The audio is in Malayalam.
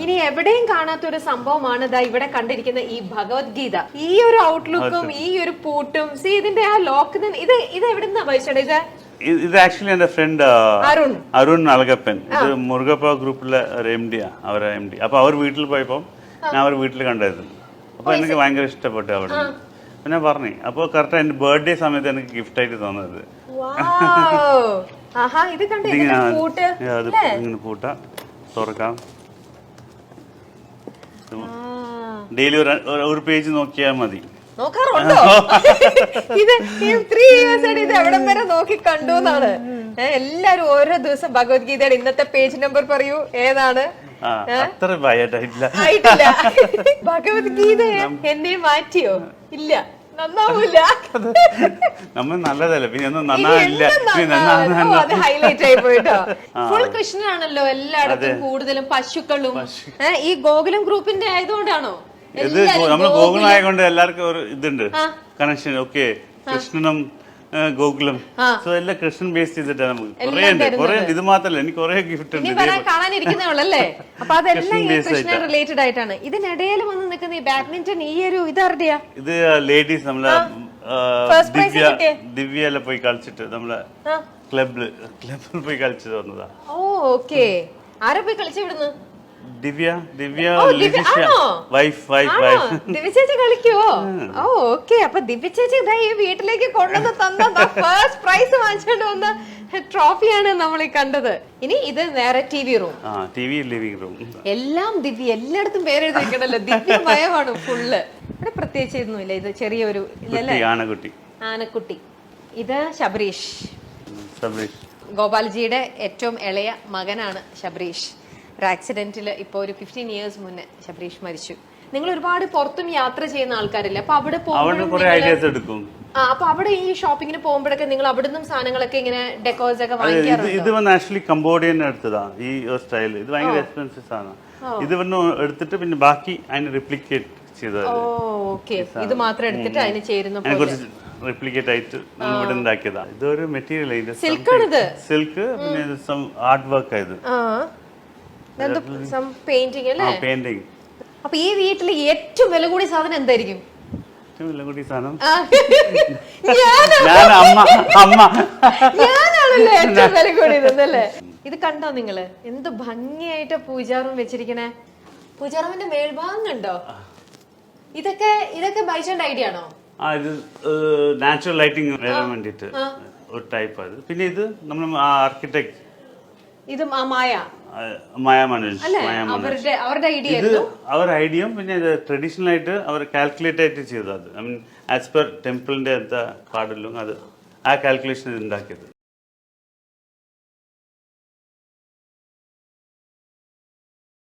ഇനി എവിടെയും കാണാത്ത ഒരു സംഭവമാണ് ഇതാ ഇവിടെ കണ്ടിരിക്കുന്ന ഈ ഭഗവത്ഗീത. ഈ ഒരു ഔട്ട്ലുക്കും ഈ ഒരു പൂട്ടും ഇതിന്റെ ആ ലോക്ക് ഇത് എവിടുന്നാ വായിച്ചത്? ഇത് ആക്ച്വലി എന്റെ ഫ്രണ്ട് അരുൺ അളകപ്പൻ, ഇത് മുരുകപ്പ ഗ്രൂപ്പിലെ ഒരു MD അവരെ MD. അപ്പൊ അവർ വീട്ടിൽ പോയപ്പോ ഞാൻ അവർ വീട്ടിൽ കണ്ടായിരുന്നു. അപ്പൊ എനിക്ക് ഭയങ്കര ഇഷ്ടപ്പെട്ടു അവിടെ. അപ്പൊ ഞാൻ പറഞ്ഞു, അപ്പൊ കറക്റ്റ് എന്റെ ബർത്ത്ഡേ സമയത്ത് എനിക്ക് ഗിഫ്റ്റ് ആയിട്ട് തന്നത്. ഇങ്ങനെ പൂട്ട തുറക്കാം. ഡെയിലി ഒരു പേജ് നോക്കിയാൽ മതി. നോക്കാറുണ്ടോ? ഇത് 3 years ആയിട്ട് ഇത് എവിടം വരെ നോക്കി കണ്ടു എന്നാണ്. എല്ലാരും ഓരോ ദിവസം ഭഗവത്ഗീതയുടെ ഇന്നത്തെ പേജ് നമ്പർ പറയൂ, ഏതാണ്? അത്ര ഭയമായിട്ടില്ല. ഭഗവത്ഗീത എന്നെ മാറ്റിയോ? ഇല്ല, നന്നാവൂല. നമ്മൾ നല്ലതല്ല, പിന്നെ ഒന്നും നന്നാവില്ല. അത് ഹൈലൈറ്റ് ആയി പോയിട്ടോ. ഫുൾ കൃഷ്ണനാണല്ലോ എല്ലായിടത്തും, കൂടുതലും പശുക്കളും. ഈ ഗോകുലം ഗ്രൂപ്പിന്റെ ആയതുകൊണ്ടാണോ? ഇത് നമ്മള് ഗോകുലം ആയതുകൊണ്ട് എല്ലാവർക്കും ഒരു ഇതുണ്ട് കണക്ഷൻ. ഓക്കെ, കൃഷ്ണനും ഗോകുലം, സോ എല്ലാം കൃഷ്ണൻ ബേസ് ചെയ്തിട്ടാണ് നമുക്ക് കുറെ ഇത് മാത്രല്ല, എനിക്ക് കുറെ ഗിഫ്റ്റ് ഉണ്ട് കാണാനിരിക്കുന്നേ. അപ്പൊ അതെല്ലാം കൃഷ്ണ റിലേറ്റഡ് ആയിട്ടാണ്. ഇതിനിടയിൽ വന്ന് നിൽക്കുന്ന ഈ ബാഡ്മിന്റൺ ഈ ഒരു ഇതറിയാ? ഇത് ലേഡീസ് നമ്മളെ ദിവ്യ എല്ലാം പോയി കളിച്ചിട്ട് നമ്മളെ ക്ലബിൽ പോയി കളിച്ചിട്ട് വന്നതാ. ഓക്കെ, ആരാ പോയി കളിച്ചു വിടുന്നു? ദിവ്യ ചേച്ചി കളിക്കുവോ? ഓക്കെ, അപ്പൊ ദിവ്യ ചേച്ചി ഈ വീട്ടിലേക്ക് കൊണ്ടുവന്ന് തന്ന ഫസ്റ്റ് പ്രൈസ് വാങ്ങിച്ചോണ്ട് വന്ന ട്രോഫിയാണ് നമ്മൾ ഈ കണ്ടത്. ഇനി ഇത് നേരെ TV റൂം, ലിവിംഗ് റൂം. എല്ലാം ദിവ്യ, എല്ലായിടത്തും പേരെഴുതി വെക്കണല്ലോ, ദിവ്യമയമാണ് ഫുള്ള്. ഇവിടെ പ്രത്യേകിച്ച് ഒന്നുമില്ല, ഇത് ചെറിയൊരു ആനക്കുട്ടി. ഇത് ശബരീഷ്, ഗോപാൽജിയുടെ ഏറ്റവും ഇളയ മകനാണ് ശബരീഷ്. ഒരു ആക്സിഡന്റിൽ ഇപ്പൊ ഒരു 15 years മുന്നേ ശബരീഷ് മരിച്ചു. നിങ്ങൾ ഒരുപാട് പുറത്തും യാത്ര ചെയ്യുന്ന ആൾക്കാരില്ലേ, അപ്പൊ അവിടെ അപ്പൊ അവിടെ ഈ ഷോപ്പിങ്ങിന് പോകുമ്പോഴൊക്കെ നിങ്ങൾ അവിടുന്ന് സാധനങ്ങളൊക്കെ ഇങ്ങനെ ഡെക്കോർസ് ഒക്കെ വാങ്ങിക്കാറുണ്ട്? ഇത് ആക്ച്വലി കംബോഡിയൻ എടുത്തതാ ഈ സ്റ്റൈൽ. ഇത് ഭയങ്കര എക്സ്പെൻസീവ് ആണ്. ഇത് എടുത്തിട്ട് പിന്നെ ബാക്കി അതിന് റിപ്ലിക്കേറ്റ് ചെയ്തത്. ഇത് മാത്രം എടുത്തിട്ട് അതിന് ചേരുന്ന റിപ്ലിക്കേറ്റ് ആയിട്ട് നമ്മൾ ഇവിടെ ഉണ്ടാക്കിയതാ. ഇതൊരു മെറ്റീരിയൽ സിൽക്ക്, പിന്നെ ആർട്ട് വർക്ക് ആയത് പെയിന്റിംഗ് അല്ലേ? പെയിന്റിംഗ്. അപ്പൊ ഈ വീട്ടില് ഏറ്റവും വില കൂടിയ സാധനം എന്തായിരിക്കും? ഞാനാണല്ലേ ഏറ്റവും വില കൂടിയതല്ലേ? ഇത് കണ്ടോ നിങ്ങള്? എന്ത് ഭംഗിയായിട്ട് പൂജാറും വെച്ചിരിക്കണേ. പൂജാറുമിന്റെ മേൽഭാഗം കണ്ടോ? ഇതൊക്കെ ബൈജന്റെ ഐഡിയ ആണോ? ഇത് നാച്ചുറൽ ലൈറ്റിംഗ് വരാൻ വേണ്ടിട്ട് ഒരു ടൈപ്പ് അത്. പിന്നെ ഇത് നമ്മൾ ആർക്കിടെക്ട്, ഇത് മായ മനോജ്, അവരുടെ ഐഡിയയും പിന്നെ ട്രഡീഷണൽ ആയിട്ട് അവർ കാൽക്കുലേറ്റ് ആയിട്ട് ചെയ്തത്. ഐ മീൻ ആസ് പെർ ടെമ്പിളിന്റെ എന്താ പാടുള്ളൂ അത് ആ കാൽക്കുലേഷൻ ഉണ്ടാക്കിയത്.